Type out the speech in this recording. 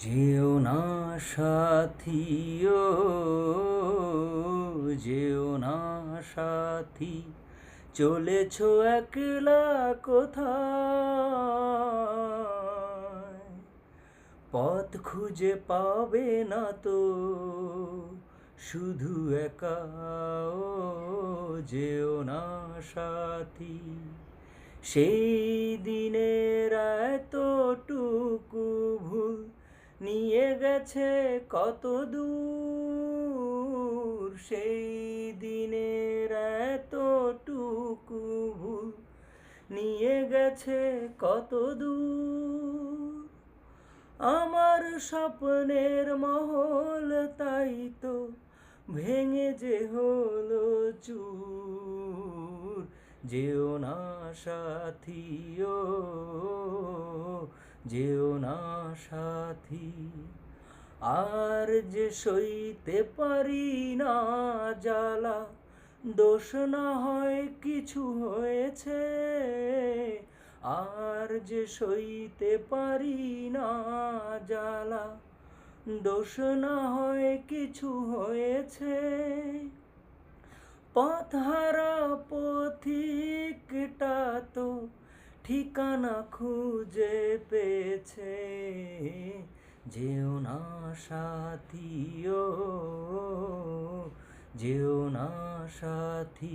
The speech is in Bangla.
যেও না সাথী, ও যেও না সাথী, চলেছ একলা কোথায়? পথ খুঁজে পাবে না তো, শুধু একা। ও যেও না সাথী, সেই দিনের এতটুকু ভুল নিয়ে গেছে কত দূর। সেই দিনের এতটুকু ভুল নিয়ে গেছে কত দূর। আমার স্বপ্নের মহল তাই তো ভেঙে যে হলো চুর। যেও না সাথী, ও যেও না সাথী, আর যে সইতে পারি না জ্বালা, দোষ না হয় কিছু হয়েছে। আর যে সইতে পারি না জ্বালা, দোষ না হয় কিছু হয়েছে। পথহারা পথিকটা তো ঠিকানা খুঁজে পেয়েছে। যেও না সাথী, ও যেও না সাথী।